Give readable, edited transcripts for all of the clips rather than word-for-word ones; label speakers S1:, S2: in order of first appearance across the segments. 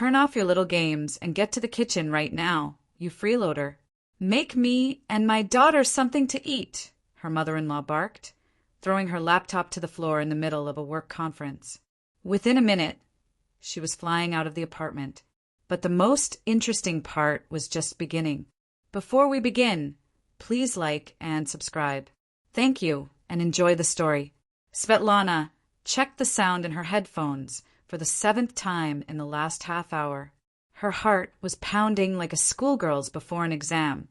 S1: Turn off your little games and get to the kitchen right now, you freeloader. Make me and my daughter something to eat, her mother-in-law barked, throwing her laptop to the floor in the middle of a work conference. Within a minute, she was flying out of the apartment. But the most interesting part was just beginning. Before we begin, please like and subscribe. Thank you, and enjoy the story. Svetlana checked the sound in her headphones for the 7th time in the last half hour. Her heart was pounding like a schoolgirl's before an exam,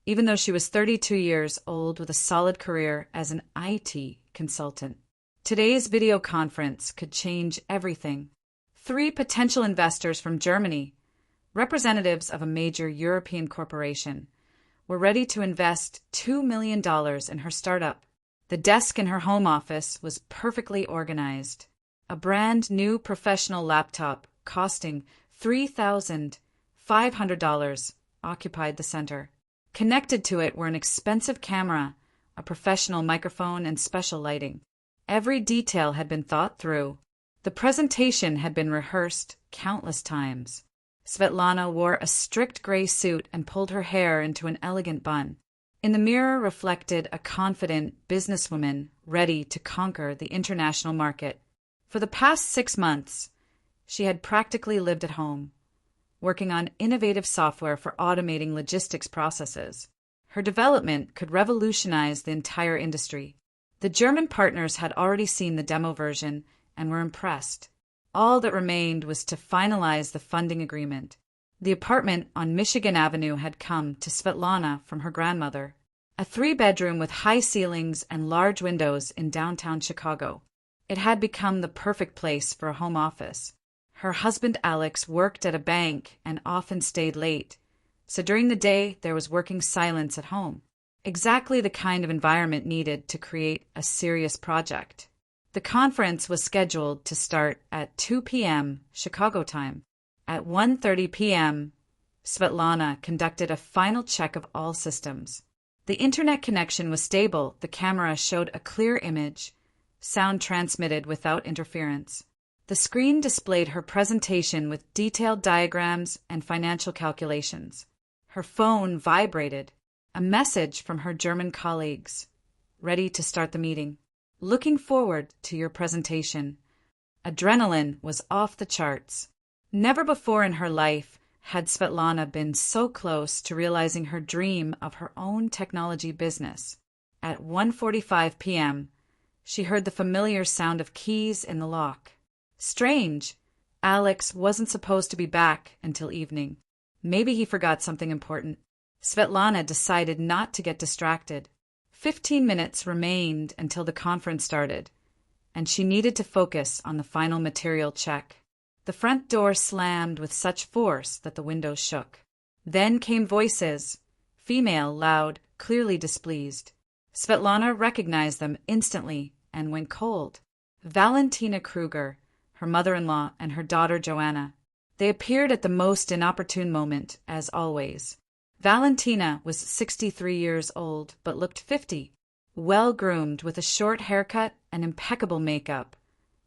S1: even though she was 32 years old with a solid career as an IT consultant. Today's video conference could change everything. 3 potential investors from Germany, representatives of a major European corporation, were ready to invest $2 million in her startup. The desk in her home office was perfectly organized. A brand new professional laptop costing $3,500 occupied the center. Connected to it were an expensive camera, a professional microphone, and special lighting. Every detail had been thought through. The presentation had been rehearsed countless times. Svetlana wore a strict gray suit and pulled her hair into an elegant bun. In the mirror reflected a confident businesswoman ready to conquer the international market. For the past 6 months, she had practically lived at home, working on innovative software for automating logistics processes. Her development could revolutionize the entire industry. The German partners had already seen the demo version and were impressed. All that remained was to finalize the funding agreement. The apartment on Michigan Avenue had come to Svetlana from her grandmother, a 3-bedroom with high ceilings and large windows in downtown Chicago. It had become the perfect place for a home office. Her husband Alex worked at a bank and often stayed late, so during the day there was working silence at home. Exactly the kind of environment needed to create a serious project. The conference was scheduled to start at 2 p.m. Chicago time. At 1:30 p.m., Svetlana conducted a final check of all systems. The internet connection was stable, the camera showed a clear image, sound transmitted without interference. The screen displayed her presentation with detailed diagrams and financial calculations. Her phone vibrated, a message from her German colleagues, ready to start the meeting. Looking forward to your presentation. Adrenaline was off the charts. Never before in her life had Svetlana been so close to realizing her dream of her own technology business. At 1:45 p.m., she heard the familiar sound of keys in the lock. Strange. Alex wasn't supposed to be back until evening. Maybe he forgot something important. Svetlana decided not to get distracted. 15 minutes remained until the conference started, and she needed to focus on the final material check. The front door slammed with such force that the windows shook. Then came voices, female, loud, clearly displeased. Svetlana recognized them instantly and went cold. Valentina Kruger, her mother-in-law, and her daughter Joanna. They appeared at the most inopportune moment, as always. Valentina was 63 years old, but looked 50, well-groomed with a short haircut and impeccable makeup.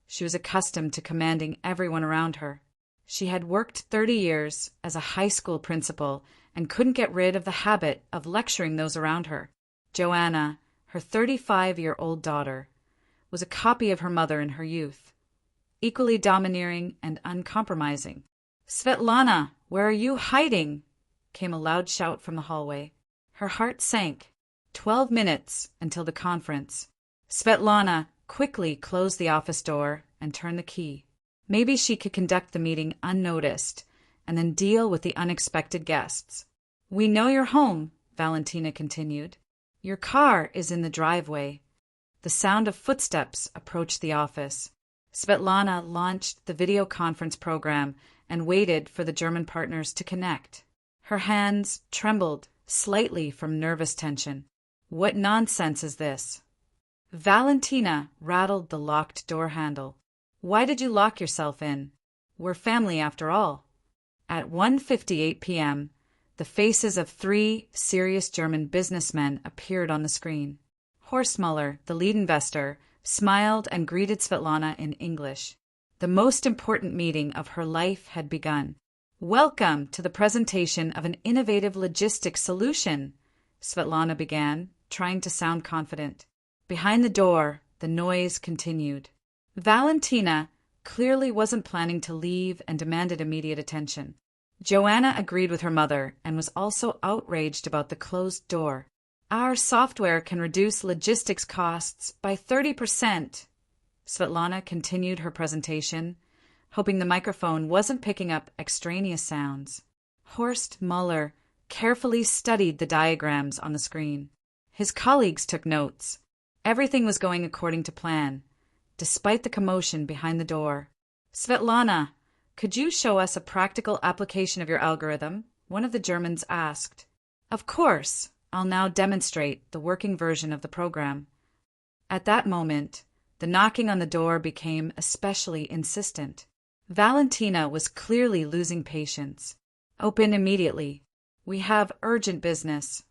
S1: She was accustomed to commanding everyone around her. She had worked 30 years as a high school principal and couldn't get rid of the habit of lecturing those around her. Joanna, her 35-year-old daughter, was a copy of her mother in her youth, equally domineering and uncompromising. "Svetlana, where are you hiding?" came a loud shout from the hallway. Her heart sank. 12 minutes until the conference. Svetlana quickly closed the office door and turned the key. Maybe she could conduct the meeting unnoticed and then deal with the unexpected guests. "We know you're home," Valentina continued. "Your car is in the driveway." The sound of footsteps approached the office. Svetlana launched the video conference program and waited for the German partners to connect. Her hands trembled slightly from nervous tension. "What nonsense is this?" Valentina rattled the locked door handle. "Why did you lock yourself in? We're family after all." At 1:58 p.m., the faces of 3 serious German businessmen appeared on the screen. Horstmuller, the lead investor, smiled and greeted Svetlana in English. The most important meeting of her life had begun. Welcome to the presentation of an innovative logistics solution, Svetlana began, trying to sound confident. Behind the door, the noise continued. Valentina clearly wasn't planning to leave and demanded immediate attention. Joanna agreed with her mother and was also outraged about the closed door. Our software can reduce logistics costs by 30%. Svetlana continued her presentation, hoping the microphone wasn't picking up extraneous sounds. Horst Muller carefully studied the diagrams on the screen. His colleagues took notes. Everything was going according to plan, despite the commotion behind the door. Svetlana, could you show us a practical application of your algorithm? One of the Germans asked. Of course, I'll now demonstrate the working version of the program. At that moment, the knocking on the door became especially insistent. Valentina was clearly losing patience. Open immediately. We have urgent business.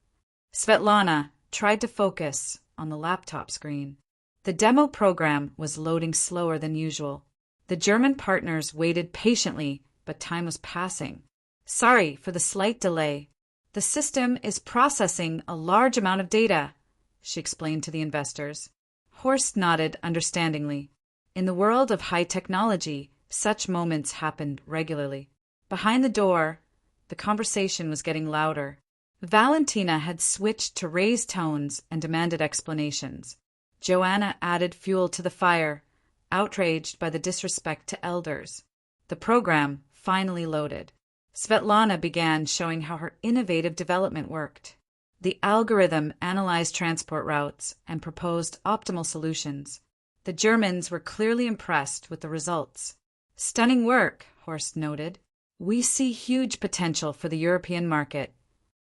S1: Svetlana tried to focus on the laptop screen. The demo program was loading slower than usual. The German partners waited patiently, but time was passing. Sorry for the slight delay. The system is processing a large amount of data, she explained to the investors. Horst nodded understandingly. In the world of high technology, such moments happened regularly. Behind the door, the conversation was getting louder. Valentina had switched to raised tones and demanded explanations. Joanna added fuel to the fire, outraged by the disrespect to elders. The program finally loaded. Svetlana began showing how her innovative development worked. The algorithm analyzed transport routes and proposed optimal solutions. The Germans were clearly impressed with the results. Stunning work, Horst noted. We see huge potential for the European market.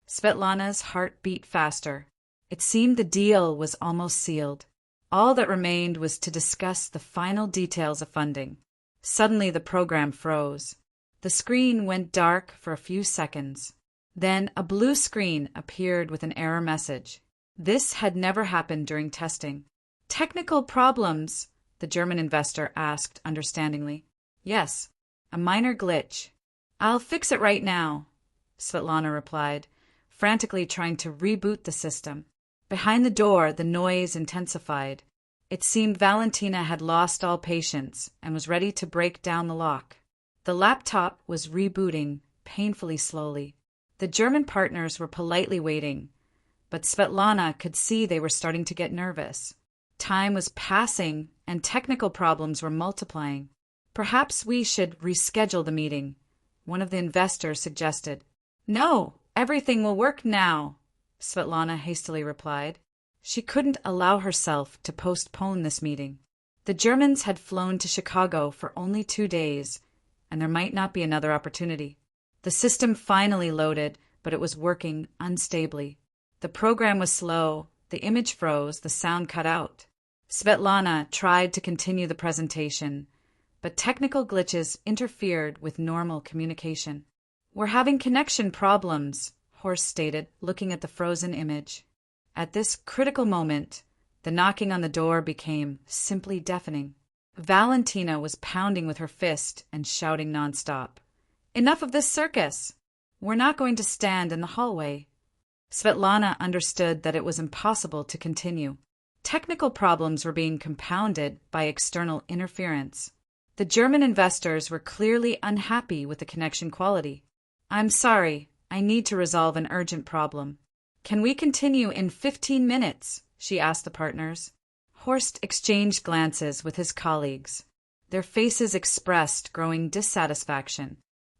S1: Svetlana's heart beat faster. It seemed the deal was almost sealed. All that remained was to discuss the final details of funding. Suddenly the program froze. The screen went dark for a few seconds. Then a blue screen appeared with an error message. This had never happened during testing. Technical problems? The German investor asked understandingly. Yes, a minor glitch. I'll fix it right now, Svetlana replied, frantically trying to reboot the system. Behind the door, the noise intensified. It seemed Valentina had lost all patience and was ready to break down the lock. The laptop was rebooting, painfully slowly. The German partners were politely waiting, but Svetlana could see they were starting to get nervous. Time was passing, and technical problems were multiplying. Perhaps we should reschedule the meeting, one of the investors suggested. No, everything will work now, Svetlana hastily replied. She couldn't allow herself to postpone this meeting. The Germans had flown to Chicago for only 2 days, and there might not be another opportunity. The system finally loaded, but it was working unstably. The program was slow, the image froze, the sound cut out. Svetlana tried to continue the presentation, but technical glitches interfered with normal communication. We're having connection problems, Horst stated, looking at the frozen image. At this critical moment, the knocking on the door became simply deafening. Valentina was pounding with her fist and shouting nonstop. Enough of this circus! We're not going to stand in the hallway. Svetlana understood that it was impossible to continue. Technical problems were being compounded by external interference. The German investors were clearly unhappy with the connection quality. I'm sorry, I need to resolve an urgent problem. Can we continue in 15 minutes? She asked the partners. Horst exchanged glances with his colleagues. Their faces expressed growing dissatisfaction.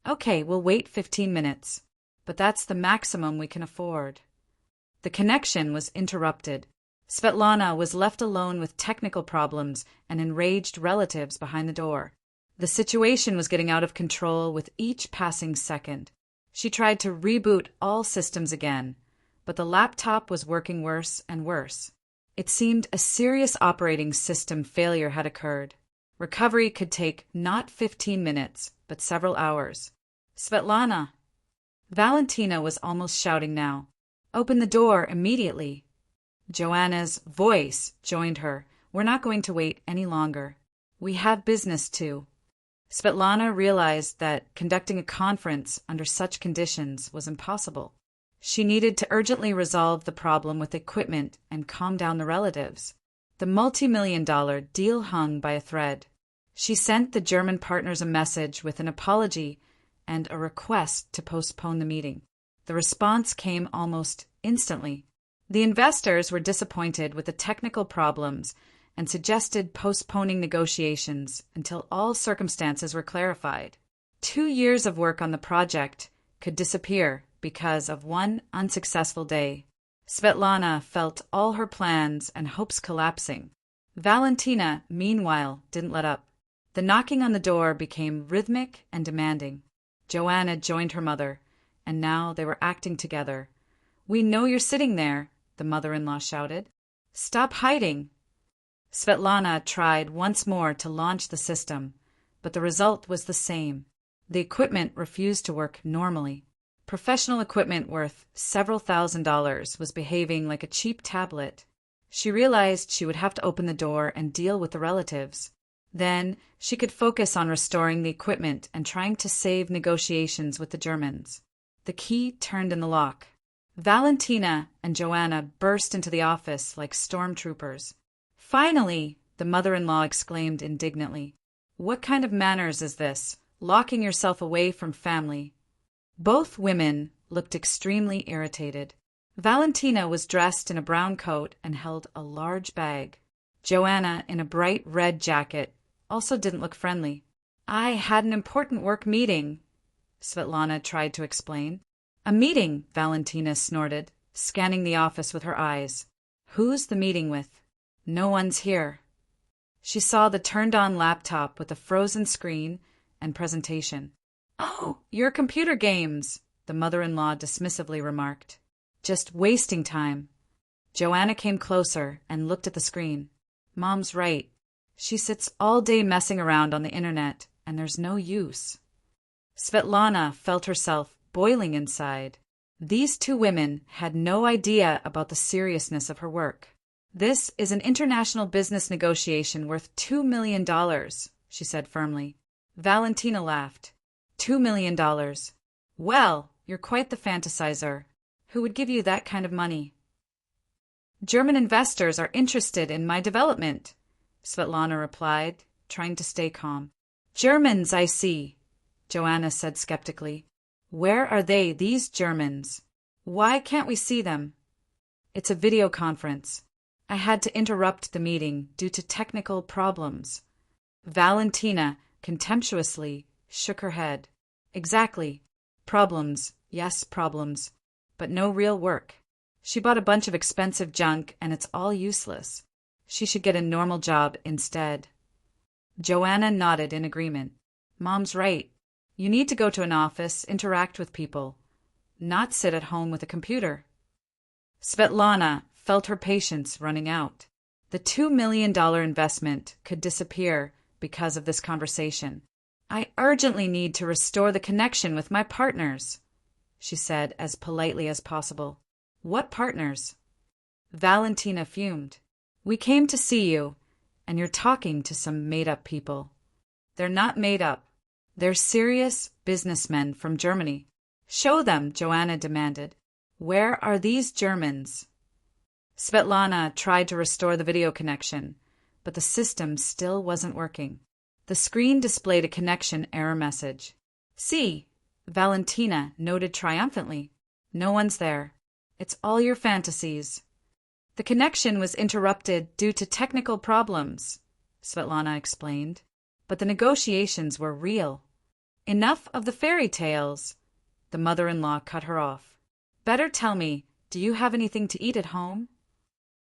S1: Okay, we'll wait 15 minutes, but that's the maximum we can afford. The connection was interrupted. Svetlana was left alone with technical problems and enraged relatives behind the door. The situation was getting out of control with each passing second. She tried to reboot all systems again, but the laptop was working worse and worse. It seemed a serious operating system failure had occurred. Recovery could take not 15 minutes, but several hours. Svetlana! Valentina was almost shouting now. Open the door immediately. Joanna's voice joined her. We're not going to wait any longer. We have business too. Svetlana realized that conducting a conference under such conditions was impossible. She needed to urgently resolve the problem with equipment and calm down the relatives. The multi-million-dollar deal hung by a thread. She sent the German partners a message with an apology and a request to postpone the meeting. The response came almost instantly. The investors were disappointed with the technical problems and suggested postponing negotiations until all circumstances were clarified. 2 years of work on the project could disappear because of one unsuccessful day. Svetlana felt all her plans and hopes collapsing. Valentina, meanwhile, didn't let up. The knocking on the door became rhythmic and demanding. Joanna joined her mother, and now they were acting together. "We know you're sitting there," the mother-in-law shouted. "Stop hiding." Svetlana tried once more to launch the system, but the result was the same. The equipment refused to work normally. Professional equipment worth several $1,000s was behaving like a cheap tablet. She realized she would have to open the door and deal with the relatives. Then she could focus on restoring the equipment and trying to save negotiations with the Germans. The key turned in the lock. Valentina and Joanna burst into the office like stormtroopers. "Finally!" the mother-in-law exclaimed indignantly. "What kind of manners is this, locking yourself away from family?" Both women looked extremely irritated. Valentina was dressed in a brown coat and held a large bag. Joanna, in a bright red jacket, also didn't look friendly. "I had an important work meeting," Svetlana tried to explain. "A meeting," Valentina snorted, scanning the office with her eyes. "Who's the meeting with? No one's here." She saw the turned-on laptop with a frozen screen and presentation. "Oh, your computer games," the mother-in-law dismissively remarked. "Just wasting time." Joanna came closer and looked at the screen. "Mom's right. She sits all day messing around on the internet, and there's no use." Svetlana felt herself boiling inside. These two women had no idea about the seriousness of her work. "This is an international business negotiation worth $2 million, she said firmly. Valentina laughed. $2 million. Well, you're quite the fantasizer. Who would give you that kind of money? German investors are interested in my development, Svetlana replied, trying to stay calm. Germans, I see, Joanna said skeptically. Where are they, these Germans? Why can't we see them? It's a video conference. I had to interrupt the meeting due to technical problems. Valentina contemptuously shook her head. Exactly. Problems, yes, problems, but no real work. She bought a bunch of expensive junk and it's all useless. She should get a normal job instead. Joanna nodded in agreement. Mom's right. You need to go to an office, interact with people, not sit at home with a computer. Svetlana felt her patience running out. The $2 million investment could disappear because of this conversation. I urgently need to restore the connection with my partners, she said as politely as possible. What partners? Valentina fumed. We came to see you, and you're talking to some made-up people. They're not made up. They're serious businessmen from Germany. Show them, Joanna demanded. Where are these Germans? Svetlana tried to restore the video connection, but the system still wasn't working. The screen displayed a connection error message. See, Valentina noted triumphantly. No one's there. It's all your fantasies. The connection was interrupted due to technical problems, Svetlana explained, but the negotiations were real. Enough of the fairy tales. The mother-in-law cut her off. Better tell me, do you have anything to eat at home?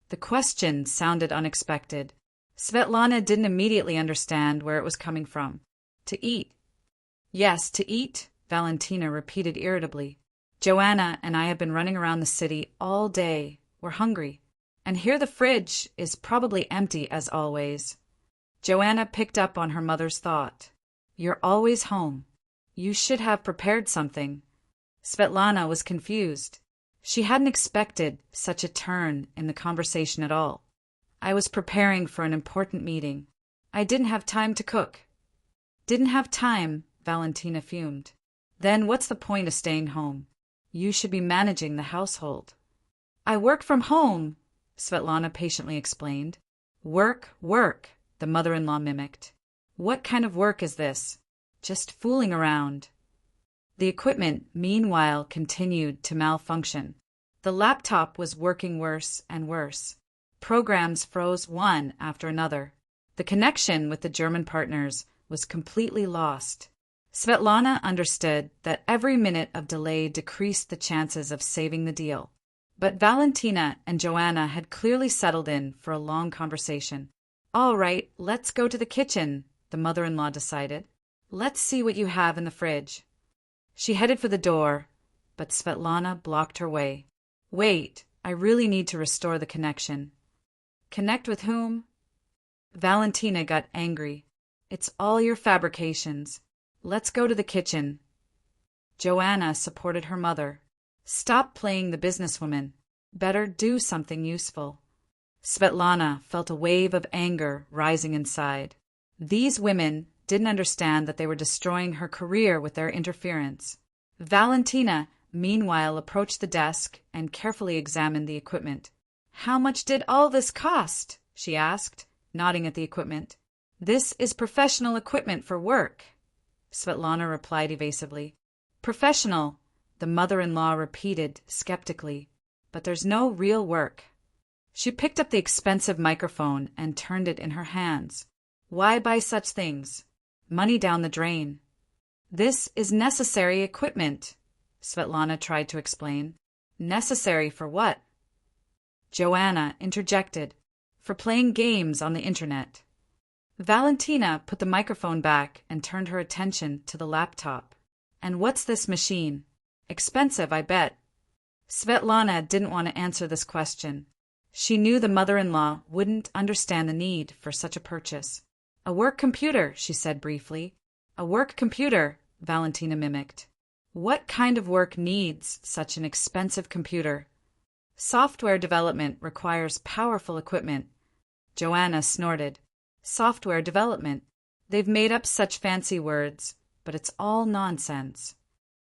S1: The question sounded unexpected. Svetlana didn't immediately understand where it was coming from. To eat. Yes, to eat, Valentina repeated irritably. Joanna and I have been running around the city all day. We're hungry. And here the fridge is probably empty as always. Joanna picked up on her mother's thought. You're always home. You should have prepared something. Svetlana was confused. She hadn't expected such a turn in the conversation at all. I was preparing for an important meeting. I didn't have time to cook. Didn't have time, Valentina fumed. Then what's the point of staying home? You should be managing the household. I work from home, Svetlana patiently explained. Work, work, the mother-in-law mimicked. What kind of work is this? Just fooling around. The equipment, meanwhile, continued to malfunction. The laptop was working worse and worse. Programs froze one after another. The connection with the German partners was completely lost. Svetlana understood that every minute of delay decreased the chances of saving the deal. But Valentina and Joanna had clearly settled in for a long conversation. All right, let's go to the kitchen, the mother-in-law decided. Let's see what you have in the fridge. She headed for the door, but Svetlana blocked her way. Wait, I really need to restore the connection. Connect with whom? Valentina got angry. It's all your fabrications. Let's go to the kitchen. Joanna supported her mother. Stop playing the businesswoman. Better do something useful. Svetlana felt a wave of anger rising inside. These women didn't understand that they were destroying her career with their interference. Valentina, meanwhile, approached the desk and carefully examined the equipment. How much did all this cost? She asked, nodding at the equipment. This is professional equipment for work, Svetlana replied evasively. Professional, the mother-in-law repeated skeptically. But there's no real work. She picked up the expensive microphone and turned it in her hands. Why buy such things? Money down the drain. This is necessary equipment, Svetlana tried to explain. Necessary for what? Joanna interjected. For playing games on the internet. Valentina put the microphone back and turned her attention to the laptop. And what's this machine? Expensive, I bet. Svetlana didn't want to answer this question. She knew the mother-in-law wouldn't understand the need for such a purchase. A work computer, she said briefly. A work computer, Valentina mimicked. What kind of work needs such an expensive computer? Software development requires powerful equipment. Joanna snorted. Software development. They've made up such fancy words, but it's all nonsense.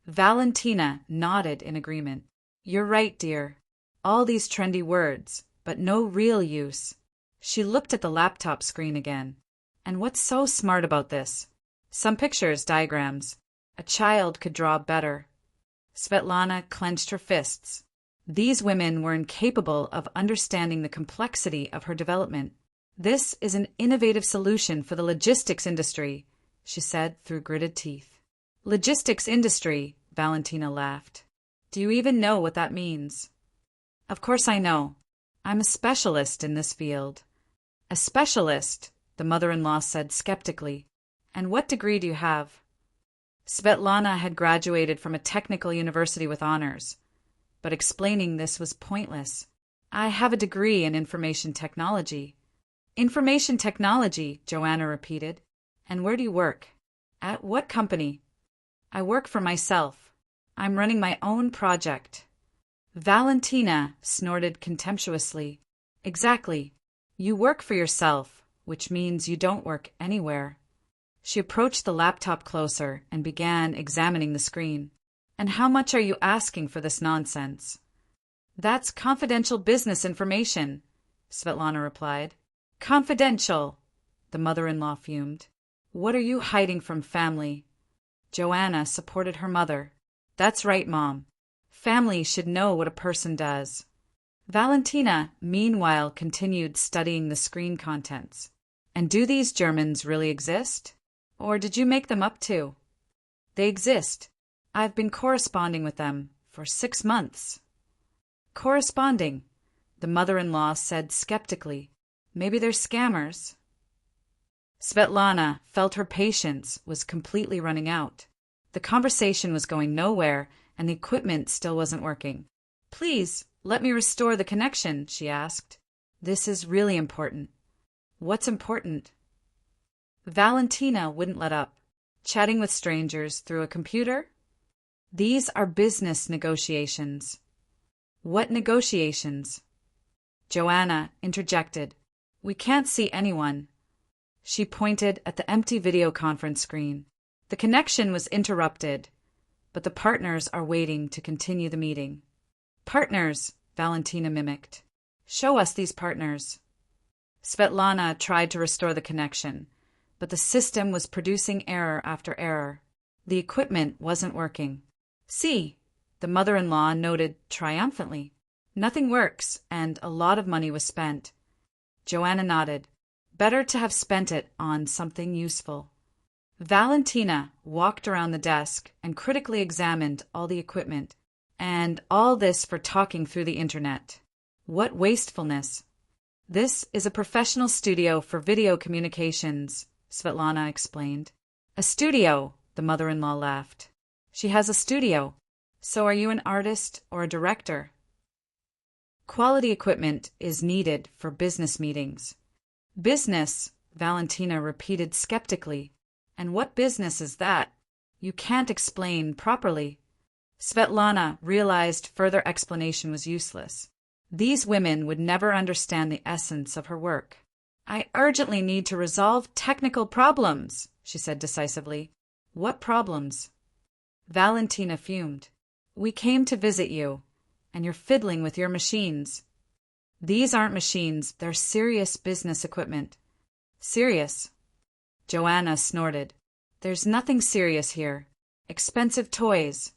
S1: Valentina nodded in agreement. You're right, dear. All these trendy words, but no real use. She looked at the laptop screen again. And what's so smart about this? Some pictures, diagrams. A child could draw better. Svetlana clenched her fists. These women were incapable of understanding the complexity of her development. This is an innovative solution for the logistics industry, she said through gritted teeth. Logistics industry, Valentina laughed. Do you even know what that means? Of course I know. I'm a specialist in this field. A specialist, the mother-in-law said skeptically. And what degree do you have? Svetlana had graduated from a technical university with honors, but explaining this was pointless. I have a degree in information technology. Information technology, Joanna repeated. And where do you work? At what company? I work for myself. I'm running my own project. Valentina snorted contemptuously. Exactly. You work for yourself, which means you don't work anywhere. She approached the laptop closer and began examining the screen. And how much are you asking for this nonsense? That's confidential business information, Svetlana replied. Confidential, the mother-in-law fumed. What are you hiding from family? Joanna supported her mother. That's right, Mom. Family should know what a person does. Valentina, meanwhile, continued studying the screen contents. And do these Germans really exist? Or did you make them up too? They exist. I've been corresponding with them for 6 months. Corresponding, the mother-in-law said skeptically. Maybe they're scammers. Svetlana felt her patience was completely running out. The conversation was going nowhere, and the equipment still wasn't working. Please, let me restore the connection, she asked. This is really important. What's important? Valentina wouldn't let up. Chatting with strangers through a computer? These are business negotiations. What negotiations? Joanna interjected. We can't see anyone. She pointed at the empty video conference screen. The connection was interrupted, but the partners are waiting to continue the meeting. Partners, Valentina mimicked. Show us these partners. Svetlana tried to restore the connection, but the system was producing error after error. The equipment wasn't working. See, the mother-in-law noted triumphantly. Nothing works, and a lot of money was spent. Joanna nodded. Better to have spent it on something useful. Valentina walked around the desk and critically examined all the equipment. And all this for talking through the internet. What wastefulness. This is a professional studio for video communications, Svetlana explained. A studio, the mother-in-law laughed. She has a studio. So are you an artist or a director? Quality equipment is needed for business meetings. Business, Valentina repeated skeptically. And what business is that? You can't explain properly. Svetlana realized further explanation was useless. These women would never understand the essence of her work. I urgently need to resolve technical problems, she said decisively. What problems? Valentina fumed. We came to visit you, and you're fiddling with your machines. These aren't machines, they're serious business equipment. Serious? Joanna snorted. There's nothing serious here. Expensive toys.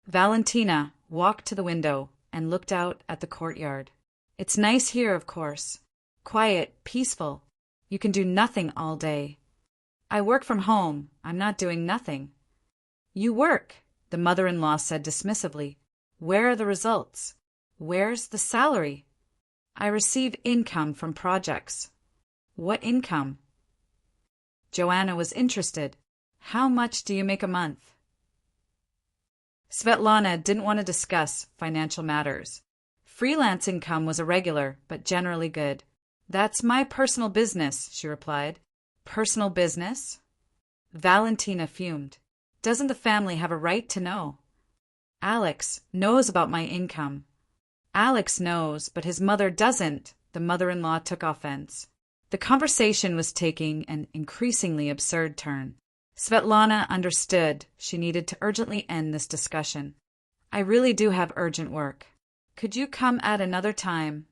S1: Valentina walked to the window and looked out at the courtyard. It's nice here, of course. Quiet, peaceful. You can do nothing all day. I work from home. I'm not doing nothing. You work, the mother-in-law said dismissively. Where are the results? Where's the salary? I receive income from projects. What income? Joanna was interested. How much do you make a month? Svetlana didn't want to discuss financial matters. Freelance income was irregular, but generally good. That's my personal business, she replied. Personal business? Valentina fumed. Doesn't the family have a right to know? Alex knows about my income. Alex knows, but his mother doesn't, the mother-in-law took offense. The conversation was taking an increasingly absurd turn. Svetlana understood she needed to urgently end this discussion. I really do have urgent work. Could you come at another time?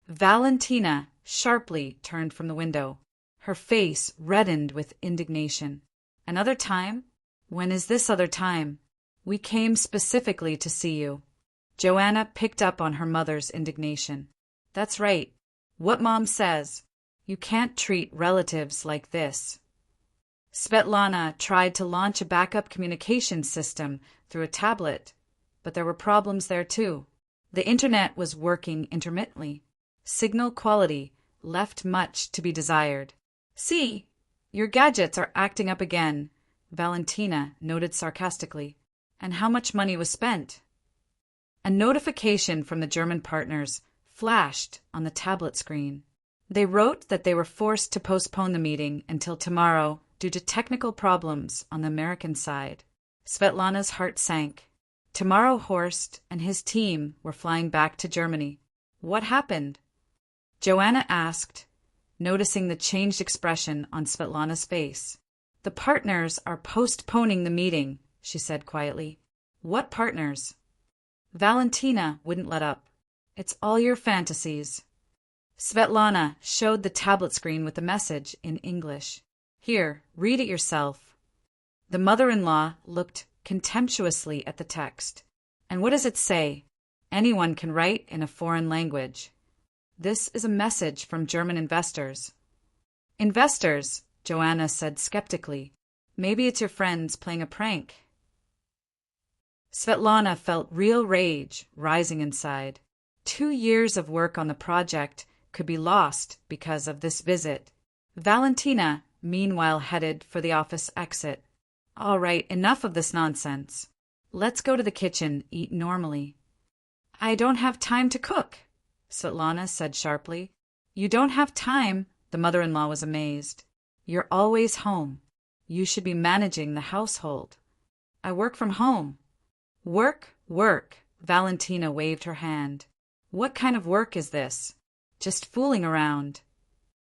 S1: Valentina sharply turned from the window. Her face reddened with indignation. Another time? When is this other time? We came specifically to see you. Joanna picked up on her mother's indignation. That's right. What Mom says. You can't treat relatives like this. Svetlana tried to launch a backup communication system through a tablet, but there were problems there too. The internet was working intermittently. Signal quality left much to be desired. See, your gadgets are acting up again, Valentina noted sarcastically. And how much money was spent? A notification from the German partners flashed on the tablet screen. They wrote that they were forced to postpone the meeting until tomorrow due to technical problems on the American side. Svetlana's heart sank. Tomorrow Horst and his team were flying back to Germany. What happened? Joanna asked, noticing the changed expression on Svetlana's face. The partners are postponing the meeting, she said quietly. What partners? Valentina wouldn't let up. It's all your fantasies. Svetlana showed the tablet screen with the message in English. Here, read it yourself. The mother-in-law looked contemptuously at the text. And what does it say? Anyone can write in a foreign language. This is a message from German investors. Investors, Joanna said skeptically. Maybe it's your friends playing a prank. Svetlana felt real rage rising inside. 2 years of work on the project could be lost because of this visit. Valentina, meanwhile, headed for the office exit. All right, enough of this nonsense. Let's go to the kitchen, eat normally. I don't have time to cook, Svetlana said sharply. You don't have time, the mother-in-law was amazed. You're always home. You should be managing the household. I work from home. Work, work, Valentina waved her hand. What kind of work is this? Just fooling around.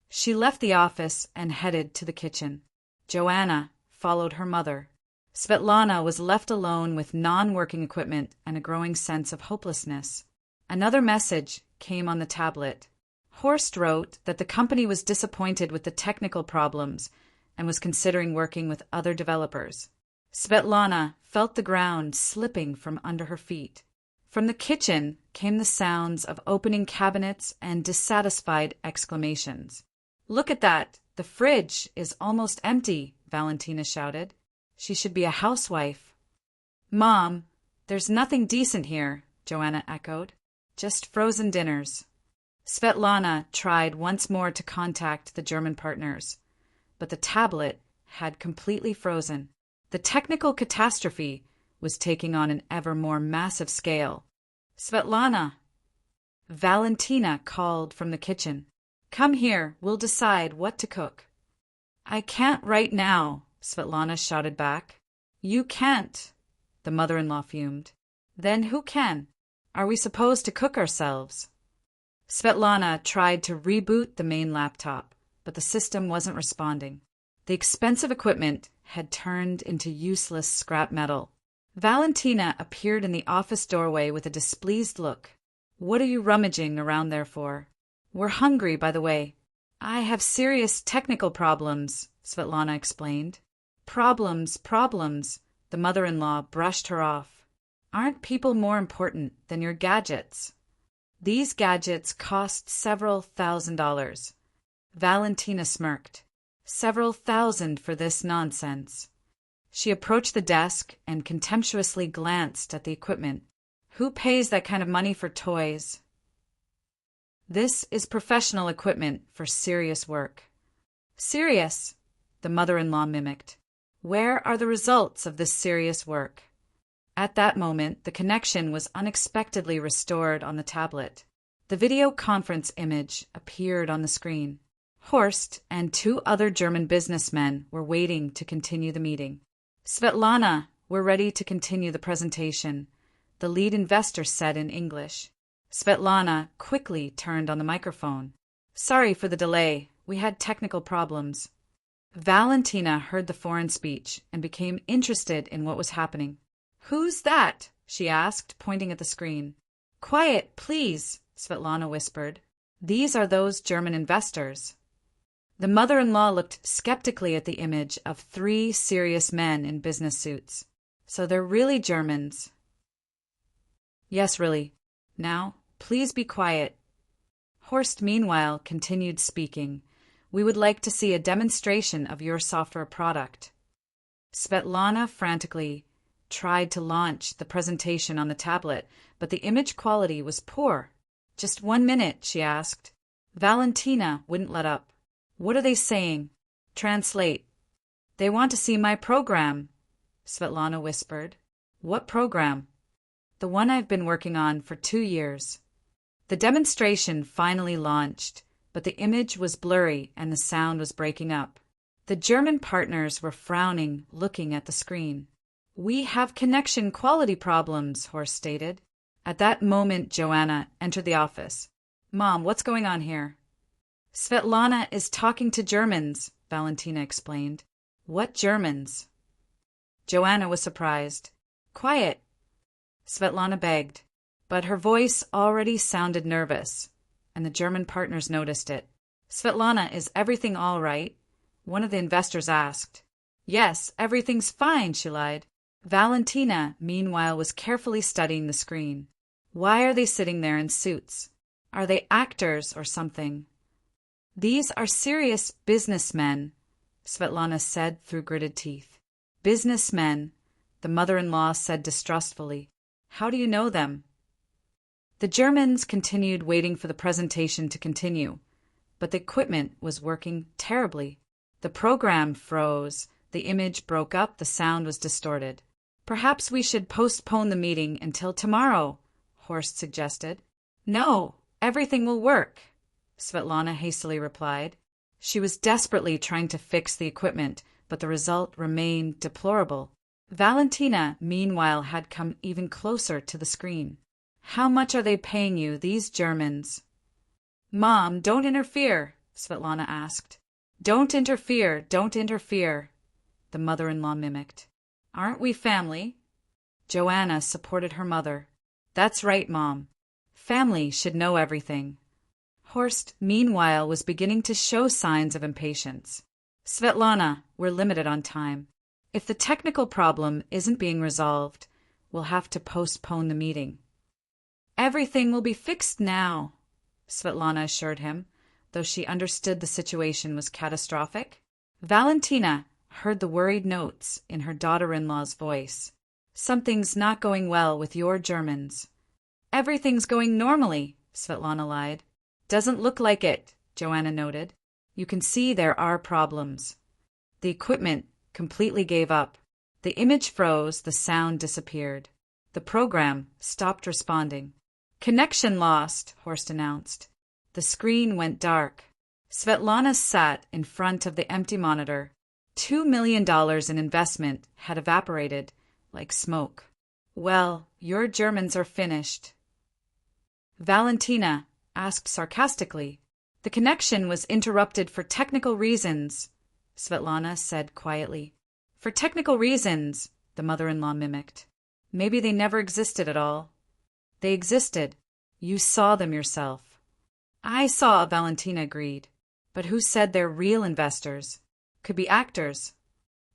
S1: She left the office and headed to the kitchen. Joanna followed her mother. Svetlana was left alone with non-working equipment and a growing sense of hopelessness. Another message came on the tablet. Horst wrote that the company was disappointed with the technical problems and was considering working with other developers. Svetlana felt the ground slipping from under her feet. From the kitchen came the sounds of opening cabinets and dissatisfied exclamations. "Look at that! The fridge is almost empty," Valentina shouted. She should be a housewife. "Mom, there's nothing decent here," Joanna echoed. "Just frozen dinners." Svetlana tried once more to contact the German partners, but the tablet had completely frozen. The technical catastrophe was taking on an ever more massive scale. "Svetlana!" Valentina called from the kitchen. "Come here, we'll decide what to cook." "I can't right now," Svetlana shouted back. "You can't," the mother-in-law fumed. "Then who can? Are we supposed to cook ourselves?" Svetlana tried to reboot the main laptop, but the system wasn't responding. The expensive equipment had turned into useless scrap metal. Valentina appeared in the office doorway with a displeased look. "What are you rummaging around there for?" "We're hungry, by the way." "I have serious technical problems," Svetlana explained. Problems, the mother-in-law brushed her off. "Aren't people more important than your gadgets?" "These gadgets cost several $1,000s. Valentina smirked. "Several thousand for this nonsense." She approached the desk and contemptuously glanced at the equipment. "Who pays that kind of money for toys?" "This is professional equipment for serious work." "Serious?" the mother-in-law mimicked. "Where are the results of this serious work?" At that moment, the connection was unexpectedly restored on the tablet. The video conference image appeared on the screen. Horst and two other German businessmen were waiting to continue the meeting. "Svetlana, we're ready to continue the presentation," the lead investor said in English. Svetlana quickly turned on the microphone. "Sorry for the delay. We had technical problems." Valentina heard the foreign speech and became interested in what was happening. "Who's that?" she asked, pointing at the screen. "Quiet, please," Svetlana whispered. "These are those German investors." The mother-in-law looked skeptically at the image of three serious men in business suits. "So they're really Germans?" "Yes, really. Now, please be quiet." Horst, meanwhile, continued speaking. "We would like to see a demonstration of your software product." Svetlana frantically tried to launch the presentation on the tablet, but the image quality was poor. "Just 1 minute," she asked. Valentina wouldn't let up. "What are they saying?" "Translate." "They want to see my program," Svetlana whispered. "What program?" "The one I've been working on for 2 years." The demonstration finally launched, but the image was blurry and the sound was breaking up. The German partners were frowning, looking at the screen. "We have connection quality problems," Horst stated. At that moment, Joanna entered the office. "Mom, what's going on here?" "Svetlana is talking to Germans," Valentina explained. "What Germans?" Joanna was surprised. "Quiet," Svetlana begged, but her voice already sounded nervous, and the German partners noticed it. "Svetlana, is everything all right?" one of the investors asked. "Yes, everything's fine," she lied. Valentina, meanwhile, was carefully studying the screen. "Why are they sitting there in suits? Are they actors or something?" "These are serious businessmen," Svetlana said through gritted teeth. "Businessmen," the mother-in-law said distrustfully. "How do you know them?" The Germans continued waiting for the presentation to continue, but the equipment was working terribly. The program froze, the image broke up, the sound was distorted. "Perhaps we should postpone the meeting until tomorrow," Horst suggested. "No, everything will work," Svetlana hastily replied. She was desperately trying to fix the equipment, but the result remained deplorable. Valentina, meanwhile, had come even closer to the screen. "How much are they paying you, these Germans?" "Mom, don't interfere," Svetlana asked. Don't interfere, don't interfere, the mother-in-law mimicked. Aren't we family? Joanna supported her mother. That's right, Mom. Family should know everything. Horst, meanwhile, was beginning to show signs of impatience. Svetlana, we're limited on time. If the technical problem isn't being resolved, we'll have to postpone the meeting. Everything will be fixed now, Svetlana assured him, though she understood the situation was catastrophic. Valentina heard the worried notes in her daughter-in-law's voice. Something's not going well with your Germans. Everything's going normally, Svetlana lied. Doesn't look like it, Joanna noted. You can see there are problems. The equipment completely gave up. The image froze, the sound disappeared. The program stopped responding. Connection lost, Horst announced. The screen went dark. Svetlana sat in front of the empty monitor. $2 million in investment had evaporated like smoke. Well, your Germans are finished. Valentina asked sarcastically. The connection was interrupted for technical reasons, Svetlana said quietly. For technical reasons, the mother-in-law mimicked. Maybe they never existed at all. They existed. You saw them yourself. I saw, Valentina agreed. But who said they're real investors? Could be actors.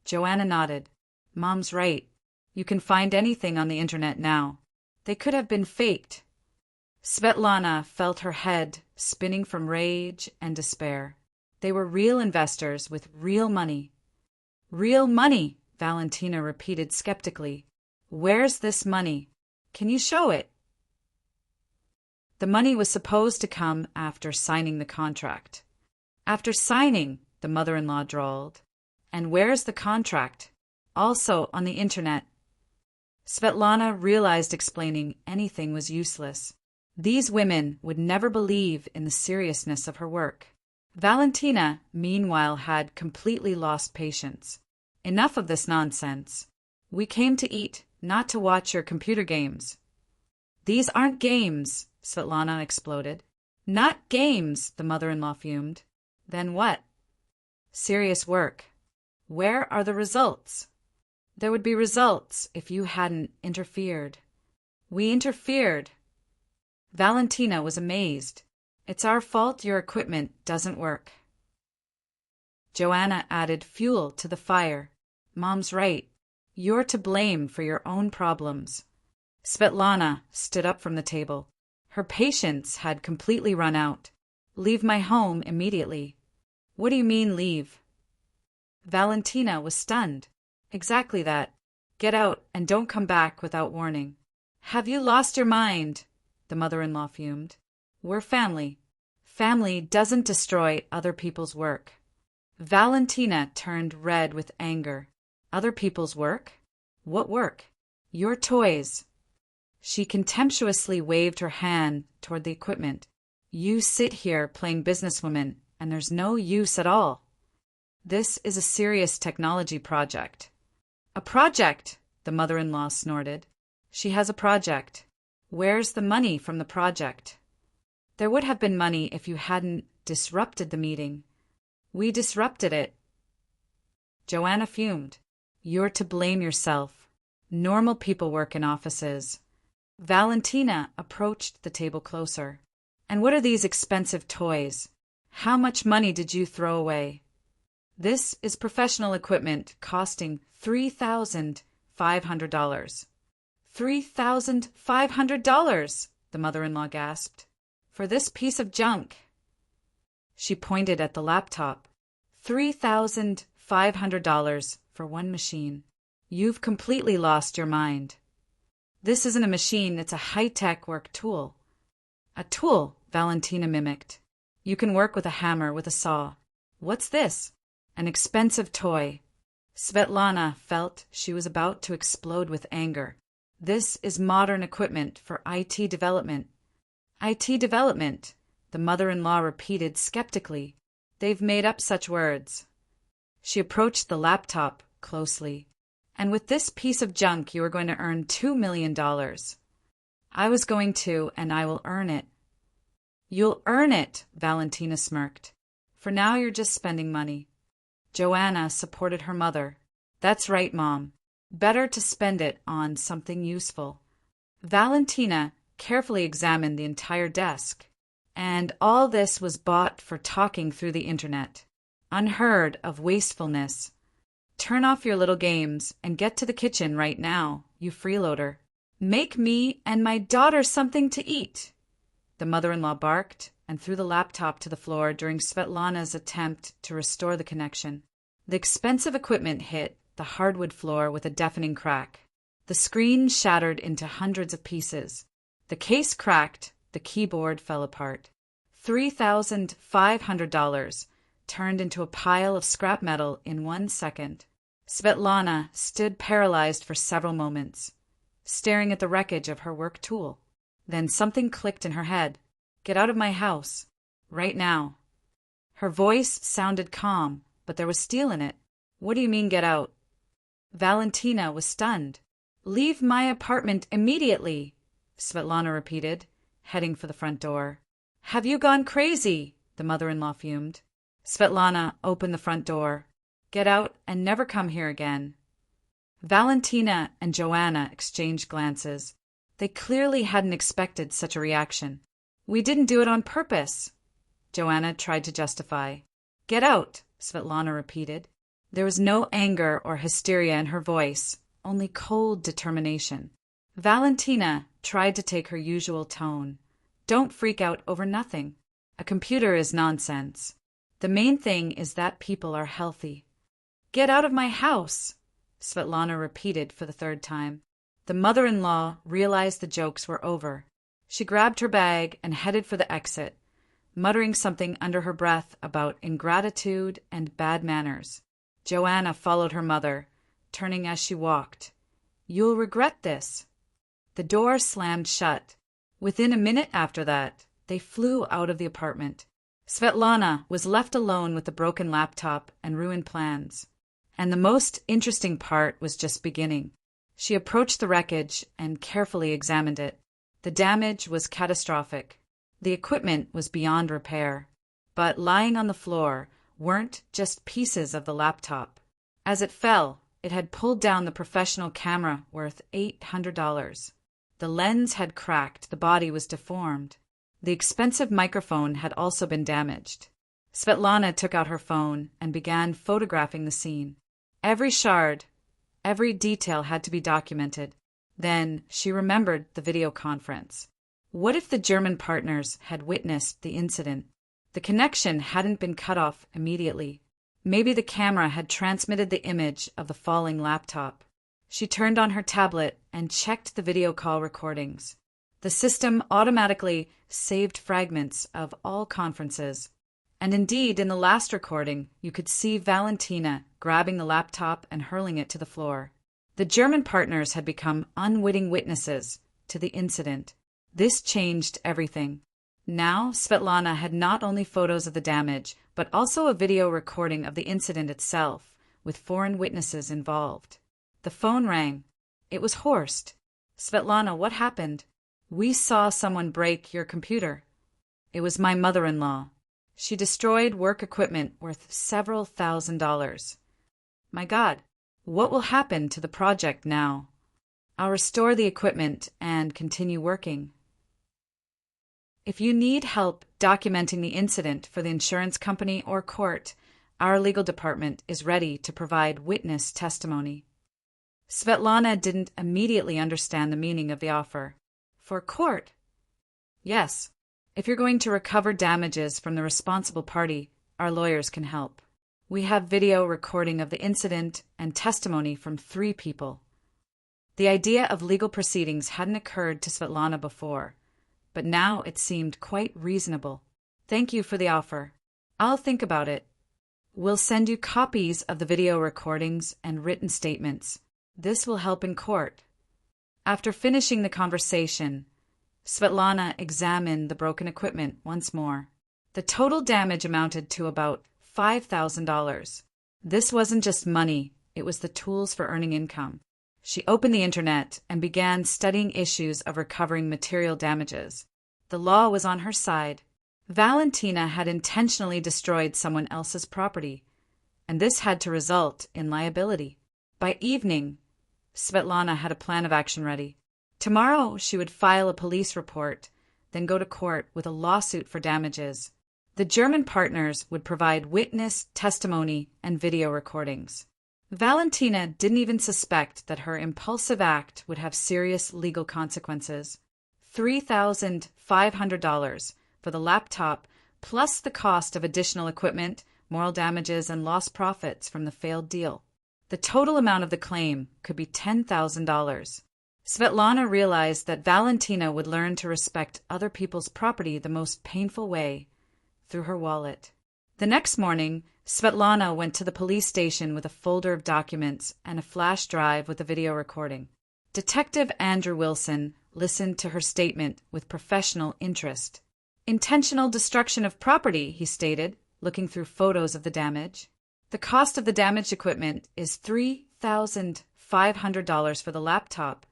S1: Joanna nodded. Mom's right. You can find anything on the internet now. They could have been faked. Svetlana felt her head spinning from rage and despair. They were real investors with real money. Real money, Valentina repeated skeptically. Where's this money? Can you show it? The money was supposed to come after signing the contract. After signing, the mother-in-law drawled. And where's the contract? Also on the internet. Svetlana realized explaining anything was useless. These women would never believe in the seriousness of her work. Valentina, meanwhile, had completely lost patience. Enough of this nonsense. We came to eat, not to watch your computer games. These aren't games, Svetlana exploded. Not games, the mother-in-law fumed. Then what? Serious work. Where are the results? There would be results if you hadn't interfered. We interfered. Valentina was amazed. It's our fault your equipment doesn't work. Joanna added fuel to the fire. Mom's right. You're to blame for your own problems. Svetlana stood up from the table. Her patience had completely run out. Leave my home immediately. What do you mean leave? Valentina was stunned. Exactly that. Get out and don't come back without warning. Have you lost your mind? The mother-in-law fumed. We're family. Family doesn't destroy other people's work. Valentina turned red with anger. Other people's work? What work? Your toys. She contemptuously waved her hand toward the equipment. You sit here playing businesswoman, and there's no use at all. This is a serious technology project. A project, the mother-in-law snorted. She has a project. Where's the money from the project? There would have been money if you hadn't disrupted the meeting. We disrupted it. Joanna fumed. You're to blame yourself. Normal people work in offices. Valentina approached the table closer. And what are these expensive toys? How much money did you throw away? This is professional equipment costing $3,500. $3,500, the mother-in-law gasped. For this piece of junk. She pointed at the laptop. $3,500 for one machine. You've completely lost your mind. This isn't a machine, it's a high-tech work tool. A tool, Valentina mimicked. You can work with a hammer, with a saw. What's this? An expensive toy. Svetlana felt she was about to explode with anger. This is modern equipment for IT development. IT development, the mother-in-law repeated skeptically. They've made up such words. She approached the laptop closely. And with this piece of junk, you are going to earn $2 million. I was going to, and I will earn it. You'll earn it, Valentina smirked. For now, you're just spending money. Joanna supported her mother. That's right, Mom. Better to spend it on something useful. Valentina carefully examined the entire desk. And all this was bought for talking through the internet. Unheard of wastefulness. Turn off your little games and get to the kitchen right now, you freeloader. Make me and my daughter something to eat. The mother-in-law barked and threw the laptop to the floor during Svetlana's attempt to restore the connection. The expensive equipment hit the hardwood floor with a deafening crack. The screen shattered into hundreds of pieces. The case cracked, the keyboard fell apart. $3,500 turned into a pile of scrap metal in 1 second. Svetlana stood paralyzed for several moments, staring at the wreckage of her work tool. Then something clicked in her head. Get out of my house. Right now. Her voice sounded calm, but there was steel in it. What do you mean, get out? Valentina was stunned. Leave my apartment immediately, Svetlana repeated, heading for the front door. Have you gone crazy? The mother-in-law fumed. Svetlana opened the front door. Get out and never come here again. Valentina and Joanna exchanged glances. They clearly hadn't expected such a reaction. We didn't do it on purpose, Joanna tried to justify. Get out, Svetlana repeated. There was no anger or hysteria in her voice, only cold determination. Valentina tried to take her usual tone. Don't freak out over nothing. A computer is nonsense. The main thing is that people are healthy. Get out of my house, Svetlana repeated for the third time. The mother-in-law realized the jokes were over. She grabbed her bag and headed for the exit, muttering something under her breath about ingratitude and bad manners. Joanna followed her mother, turning as she walked. You'll regret this. The door slammed shut. Within a minute after that, they flew out of the apartment. Svetlana was left alone with the broken laptop and ruined plans. And the most interesting part was just beginning. She approached the wreckage and carefully examined it. The damage was catastrophic. The equipment was beyond repair. But lying on the floor weren't just pieces of the laptop. As it fell, it had pulled down the professional camera worth $800. The lens had cracked, the body was deformed. The expensive microphone had also been damaged. Svetlana took out her phone and began photographing the scene. Every shard, every detail had to be documented. Then she remembered the video conference. What if the German partners had witnessed the incident? The connection hadn't been cut off immediately. Maybe the camera had transmitted the image of the falling laptop. She turned on her tablet and checked the video call recordings. The system automatically saved fragments of all conferences. And indeed, in the last recording, you could see Valentina grabbing the laptop and hurling it to the floor. The German partners had become unwitting witnesses to the incident. This changed everything. Now, Svetlana had not only photos of the damage, but also a video recording of the incident itself, with foreign witnesses involved. The phone rang. It was Horst. Svetlana, what happened? We saw someone break your computer. It was my mother-in-law. She destroyed work equipment worth several $1,000s. My God, what will happen to the project now? I'll restore the equipment and continue working. If you need help documenting the incident for the insurance company or court, our legal department is ready to provide witness testimony. Svetlana didn't immediately understand the meaning of the offer. For court? Yes. If you're going to recover damages from the responsible party, our lawyers can help. We have video recording of the incident and testimony from 3 people. The idea of legal proceedings hadn't occurred to Svetlana before, but now it seemed quite reasonable. Thank you for the offer. I'll think about it. We'll send you copies of the video recordings and written statements. This will help in court. After finishing the conversation, Svetlana examined the broken equipment once more. The total damage amounted to about $5,000. This wasn't just money, it was the tools for earning income. She opened the internet and began studying issues of recovering material damages. The law was on her side. Valentina had intentionally destroyed someone else's property, and this had to result in liability. By evening, Svetlana had a plan of action ready. Tomorrow she would file a police report, then go to court with a lawsuit for damages. The German partners would provide witness testimony and video recordings. Valentina didn't even suspect that her impulsive act would have serious legal consequences. $3,500 for the laptop, plus the cost of additional equipment, moral damages, and lost profits from the failed deal. The total amount of the claim could be $10,000. Svetlana realized that Valentina would learn to respect other people's property the most painful way, through her wallet. The next morning, Svetlana went to the police station with a folder of documents and a flash drive with a video recording. Detective Andrew Wilson listened to her statement with professional interest. "Intentional destruction of property," he stated, looking through photos of the damage. "The cost of the damaged equipment is $3,500 for the laptop,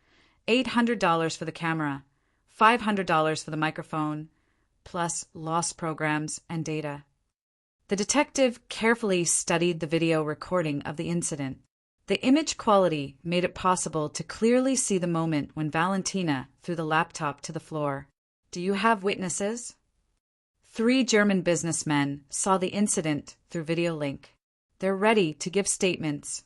S1: $800 for the camera, $500 for the microphone, plus lost programs and data." The detective carefully studied the video recording of the incident. The image quality made it possible to clearly see the moment when Valentina threw the laptop to the floor. "Do you have witnesses?" 3 German businessmen saw the incident through video link. "They're ready to give statements."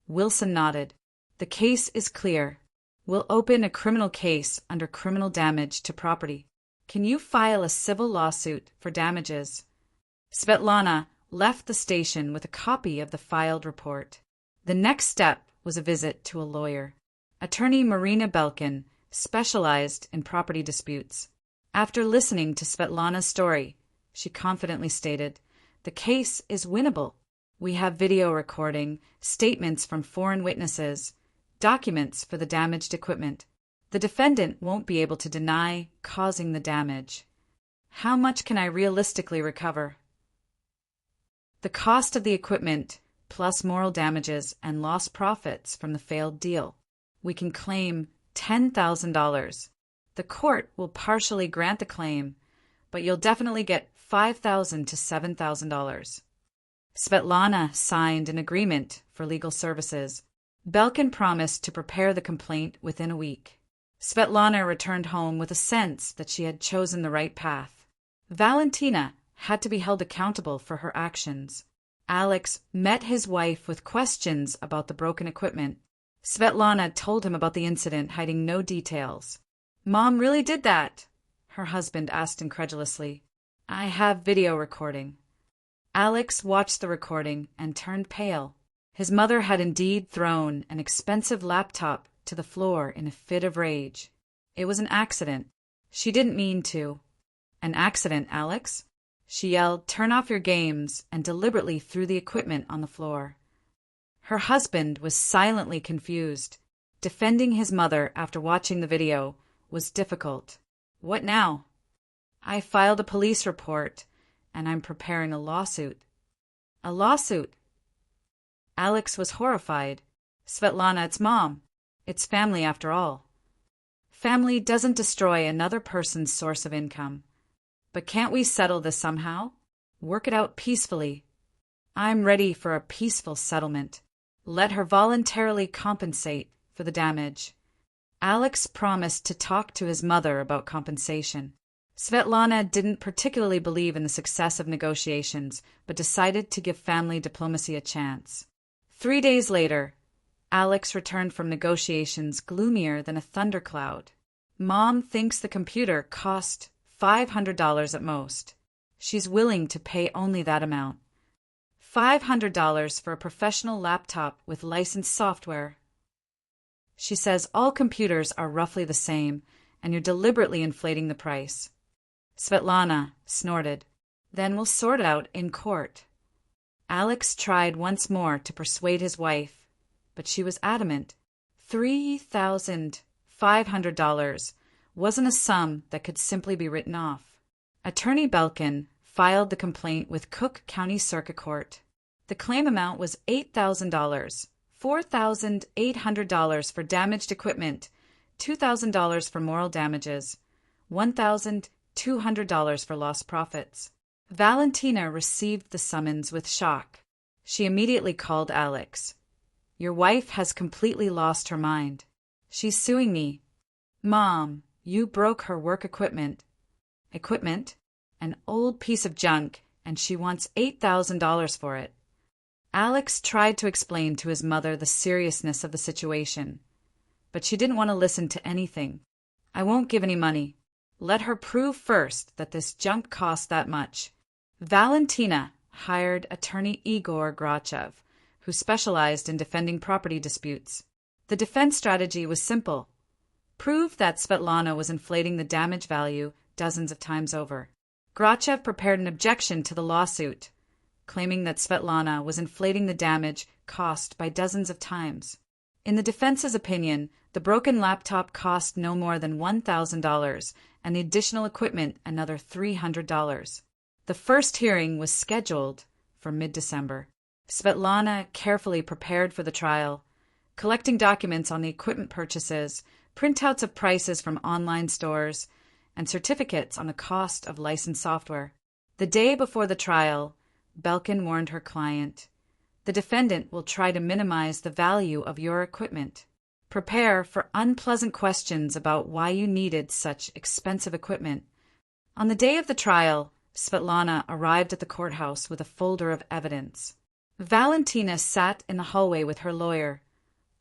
S1: Wilson nodded. "The case is clear. We'll open a criminal case under criminal damage to property. Can you file a civil lawsuit for damages?" Svetlana left the station with a copy of the filed report. The next step was a visit to a lawyer. Attorney Marina Belkin specialized in property disputes. After listening to Svetlana's story, she confidently stated, "The case is winnable. We have video recording, statements from foreign witnesses, documents for the damaged equipment. The defendant won't be able to deny causing the damage. How much can I realistically recover?" "The cost of the equipment, plus moral damages and lost profits from the failed deal. We can claim $10,000. The court will partially grant the claim, but you'll definitely get $5,000 to $7,000. Svetlana signed an agreement for legal services. Belkin promised to prepare the complaint within a week. Svetlana returned home with a sense that she had chosen the right path. Valentina had to be held accountable for her actions. Alex met his wife with questions about the broken equipment. Svetlana told him about the incident, hiding no details. "Mom really did that?" her husband asked incredulously. "I have video recording." Alex watched the recording and turned pale. His mother had indeed thrown an expensive laptop to the floor in a fit of rage. It was an accident. She didn't mean to. "An accident, Alex?" She yelled, "Turn off your games," and deliberately threw the equipment on the floor. Her husband was silently confused. Defending his mother after watching the video was difficult. "What now?" "I filed a police report, and I'm preparing a lawsuit." "A lawsuit?" Alex was horrified. "Svetlana, it's Mom. It's family after all." "Family doesn't destroy another person's source of income. But can't we settle this somehow? Work it out peacefully." "I'm ready for a peaceful settlement. Let her voluntarily compensate for the damage." Alex promised to talk to his mother about compensation. Svetlana didn't particularly believe in the success of negotiations, but decided to give family diplomacy a chance. 3 days later, Alex returned from negotiations gloomier than a thundercloud. "Mom thinks the computer cost $500 at most. She's willing to pay only that amount. $500 for a professional laptop with licensed software. She says all computers are roughly the same, and you're deliberately inflating the price." Svetlana snorted. "Then we'll sort it out in court." Alex tried once more to persuade his wife, but she was adamant. $3,500 wasn't a sum that could simply be written off. Attorney Belkin filed the complaint with Cook County Circuit Court. The claim amount was $8,000, $4,800 for damaged equipment, $2,000 for moral damages, $1,000 $200 for lost profits. Valentina received the summons with shock. She immediately called Alex. "Your wife has completely lost her mind. She's suing me. Mom, you broke her work equipment." Equipment? An old piece of junk, and she wants $8,000 for it. Alex tried to explain to his mother the seriousness of the situation, but she didn't want to listen to anything. "I won't give any money. Let her prove first that this junk cost that much." Valentina hired attorney Igor Grachev, who specialized in defending property disputes. The defense strategy was simple. Prove that Svetlana was inflating the damage value dozens of times over. Grachev prepared an objection to the lawsuit, claiming that Svetlana was inflating the damage cost by dozens of times. In the defense's opinion, the broken laptop cost no more than $1,000 and the additional equipment another $300. The first hearing was scheduled for mid-December. Svetlana carefully prepared for the trial, collecting documents on the equipment purchases, printouts of prices from online stores, and certificates on the cost of licensed software. The day before the trial, Belkin warned her client, "The defendant will try to minimize the value of your equipment. Prepare for unpleasant questions about why you needed such expensive equipment." On the day of the trial, Svetlana arrived at the courthouse with a folder of evidence. Valentina sat in the hallway with her lawyer,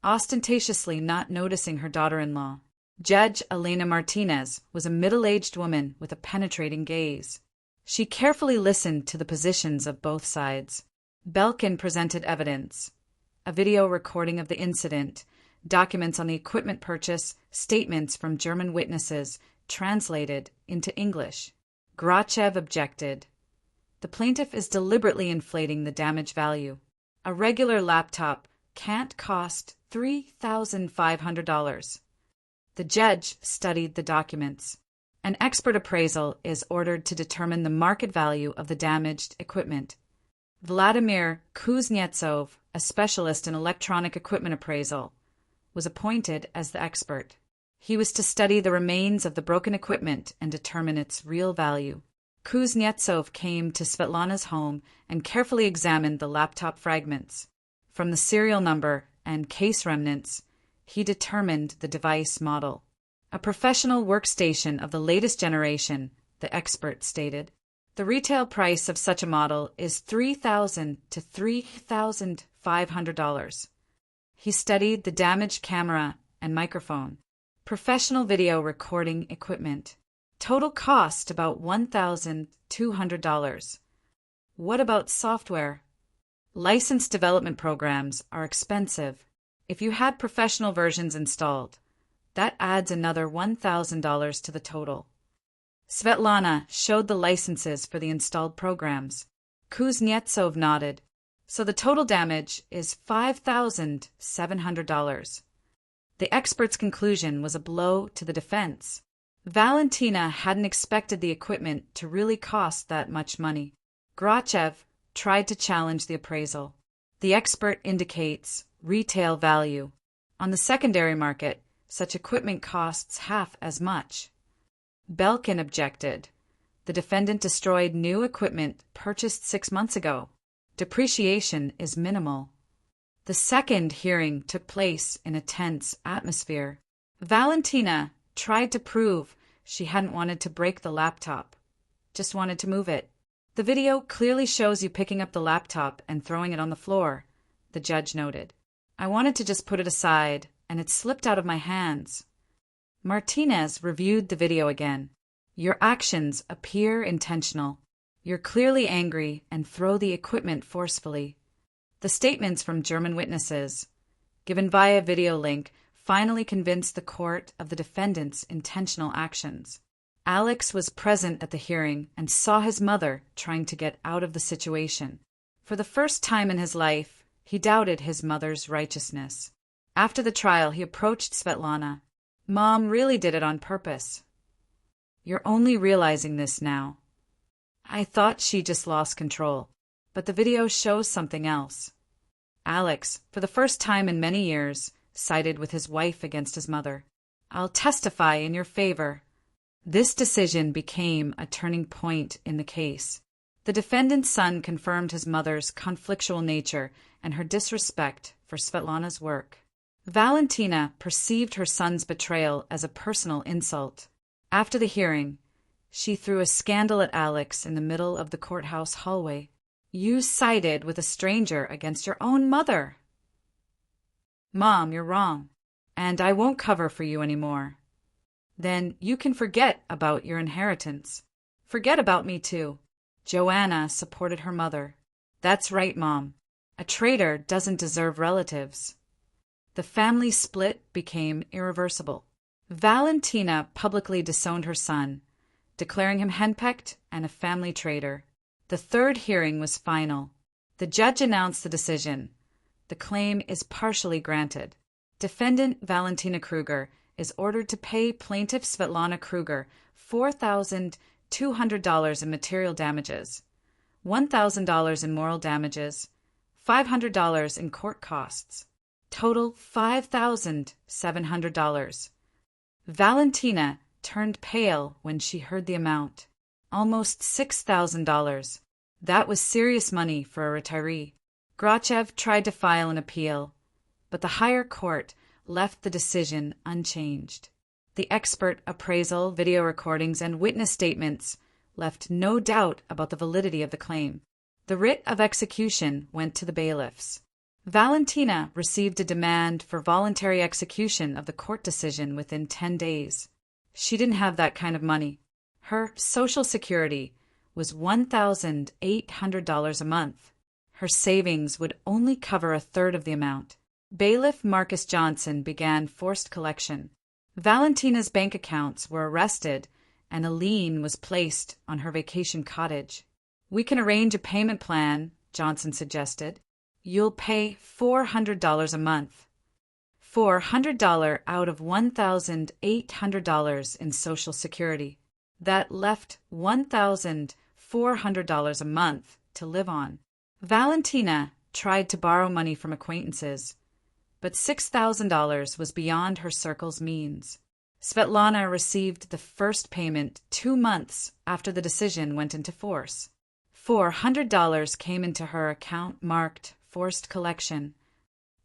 S1: ostentatiously not noticing her daughter-in-law. Judge Elena Martinez was a middle-aged woman with a penetrating gaze. She carefully listened to the positions of both sides. Belkin presented evidence: a video recording of the incident, documents on the equipment purchase, statements from German witnesses translated into English. Grachev objected. "The plaintiff is deliberately inflating the damage value. A regular laptop can't cost $3,500. The judge studied the documents. An expert appraisal is ordered to determine the market value of the damaged equipment. Vladimir Kuznetsov, a specialist in electronic equipment appraisal, was appointed as the expert. He was to study the remains of the broken equipment and determine its real value. Kuznetsov came to Svetlana's home and carefully examined the laptop fragments. From the serial number and case remnants, he determined the device model. "A professional workstation of the latest generation," the expert stated. "The retail price of such a model is $3,000 to $3,500. He studied the damaged camera and microphone. Professional video recording equipment. Total cost about $1,200. What about software? Licensed development programs are expensive. If you had professional versions installed, that adds another $1,000 to the total." Svetlana showed the licenses for the installed programs. Kuznetsov nodded. "So the total damage is $5,700. The expert's conclusion was a blow to the defense. Valentina hadn't expected the equipment to really cost that much money. Grachev tried to challenge the appraisal. The expert indicates retail value. On the secondary market, such equipment costs half as much. Belkin objected. The defendant destroyed new equipment purchased 6 months ago. Depreciation is minimal. The second hearing took place in a tense atmosphere. Valentina tried to prove she hadn't wanted to break the laptop, just wanted to move it. "The video clearly shows you picking up the laptop and throwing it on the floor," the judge noted. "I wanted to just put it aside, and it slipped out of my hands." Martinez reviewed the video again. "Your actions appear intentional. You're clearly angry and throw the equipment forcefully." The statements from German witnesses, given via video link, finally convinced the court of the defendant's intentional actions. Alex was present at the hearing and saw his mother trying to get out of the situation. For the first time in his life, he doubted his mother's righteousness. After the trial, he approached Svetlana. "Mom really did it on purpose. You're only realizing this now. I thought she just lost control, but the video shows something else." Alex, for the first time in many years, sided with his wife against his mother. "I'll testify in your favor. This decision became a turning point in the case. The defendant's son confirmed his mother's conflictual nature and her disrespect for Svetlana's work. Valentina perceived her son's betrayal as a personal insult. After the hearing, she threw a scandal at Alex in the middle of the courthouse hallway. "You sided with a stranger against your own mother." "Mom, you're wrong, and I won't cover for you anymore." "Then you can forget about your inheritance." "Forget about me too." Joanna supported her mother. "That's right, Mom. A traitor doesn't deserve relatives." The family split became irreversible. Valentina publicly disowned her son, declaring him henpecked and a family traitor. The third hearing was final. The judge announced the decision. The claim is partially granted. Defendant Valentina Kruger is ordered to pay plaintiff Svetlana Kruger $4,200 in material damages, $1,000 in moral damages, $500 in court costs. Total $5,700. Valentina turned pale when she heard the amount. Almost $6,000. That was serious money for a retiree. Grachev tried to file an appeal, but the higher court left the decision unchanged. The expert appraisal, video recordings, and witness statements left no doubt about the validity of the claim. The writ of execution went to the bailiffs. Valentina received a demand for voluntary execution of the court decision within 10 days. She didn't have that kind of money. Her Social Security was $1,800 a month. Her savings would only cover a third of the amount. Bailiff Marcus Johnson began forced collection. Valentina's bank accounts were arrested and a lien was placed on her vacation cottage. "We can arrange a payment plan," Johnson suggested. "You'll pay $400 a month." $400 out of $1,800 in Social Security. That left $1,400 a month to live on. Valentina tried to borrow money from acquaintances, but $6,000 was beyond her circle's means. Svetlana received the first payment 2 months after the decision went into force. $400 came into her account marked forced collection.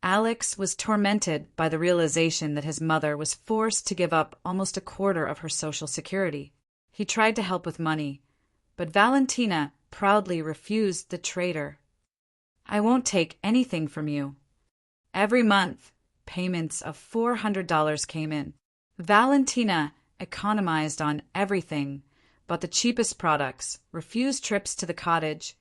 S1: Alex was tormented by the realization that his mother was forced to give up almost a quarter of her Social Security. He tried to help with money, but Valentina proudly refused the traitor. "I won't take anything from you." Every month, payments of $400 came in. Valentina economized on everything, bought the cheapest products, refused trips to the cottage,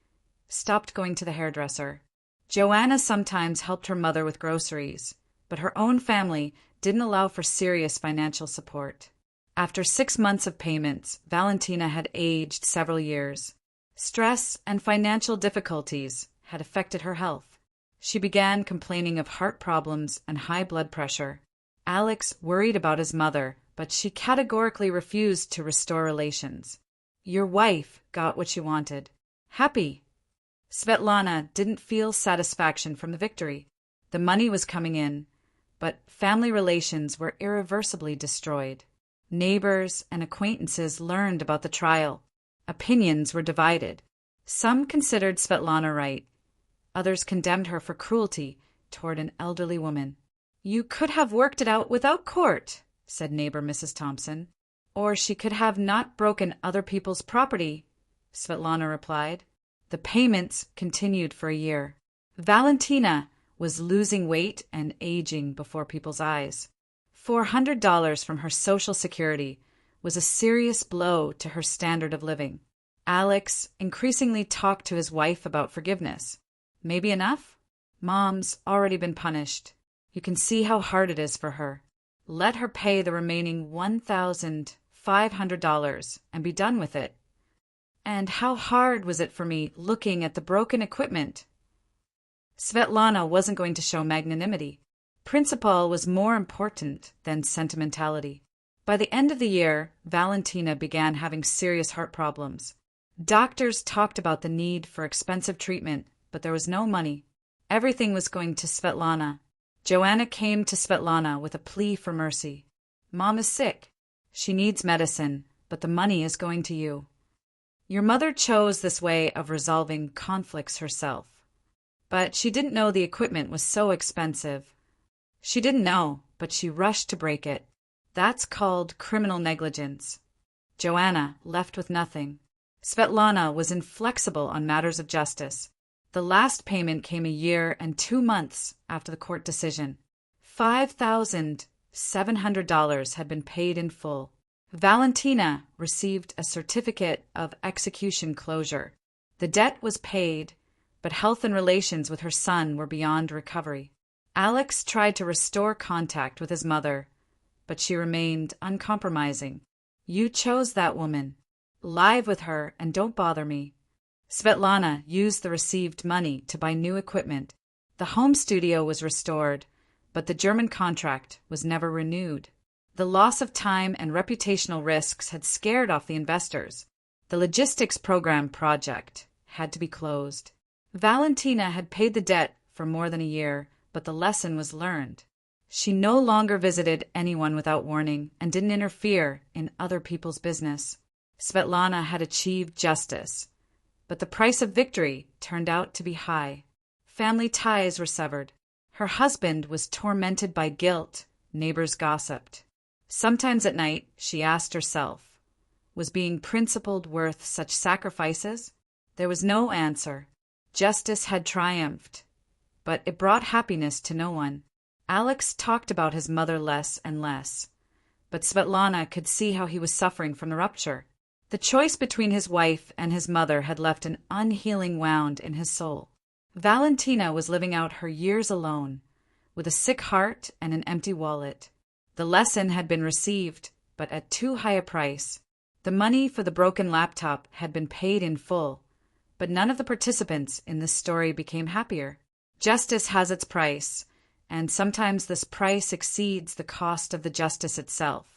S1: stopped going to the hairdresser. Joanna sometimes helped her mother with groceries, but her own family didn't allow for serious financial support. After 6 months of payments, Valentina had aged several years. Stress and financial difficulties had affected her health. She began complaining of heart problems and high blood pressure. Alex worried about his mother, but she categorically refused to restore relations. "Your wife got what she wanted." Happy. Svetlana didn't feel satisfaction from the victory. The money was coming in, but family relations were irreversibly destroyed. Neighbors and acquaintances learned about the trial. Opinions were divided. Some considered Svetlana right. Others condemned her for cruelty toward an elderly woman. "You could have worked it out without court," said neighbor Mrs. Thompson. "Or she could have not broken other people's property," Svetlana replied. The payments continued for a year. Valentina was losing weight and aging before people's eyes. $400 from her Social Security was a serious blow to her standard of living. Alex increasingly talked to his wife about forgiveness. Maybe enough? Mom's already been punished. You can see how hard it is for her. Let her pay the remaining $1,500 and be done with it. And how hard was it for me looking at the broken equipment? Svetlana wasn't going to show magnanimity. Principle was more important than sentimentality. By the end of the year, Valentina began having serious heart problems. Doctors talked about the need for expensive treatment, but there was no money. Everything was going to Svetlana. Joanna came to Svetlana with a plea for mercy. "Mom is sick. She needs medicine, but the money is going to you. Your mother chose this way of resolving conflicts herself. But she didn't know the equipment was so expensive. She didn't know, but she rushed to break it. That's called criminal negligence. Joanna left with nothing. Svetlana was inflexible on matters of justice. The last payment came a year and 2 months after the court decision. $5,700 had been paid in full. Valentina received a certificate of execution closure. The debt was paid, but health and relations with her son were beyond recovery. Alex tried to restore contact with his mother, but she remained uncompromising. You chose that woman. Live with her and don't bother me. Svetlana used the received money to buy new equipment. The home studio was restored, but the German contract was never renewed. The loss of time and reputational risks had scared off the investors. The logistics program project had to be closed. Valentina had paid the debt for more than a year, but the lesson was learned. She no longer visited anyone without warning and didn't interfere in other people's business. Svetlana had achieved justice, but the price of victory turned out to be high. Family ties were severed. Her husband was tormented by guilt. Neighbors gossiped. Sometimes at night, she asked herself, was being principled worth such sacrifices? There was no answer. Justice had triumphed, but it brought happiness to no one. Alex talked about his mother less and less, but Svetlana could see how he was suffering from the rupture. The choice between his wife and his mother had left an unhealing wound in his soul. Valentina was living out her years alone, with a sick heart and an empty wallet. The lesson had been received, but at too high a price. The money for the broken laptop had been paid in full, but none of the participants in this story became happier. Justice has its price, and sometimes this price exceeds the cost of the justice itself.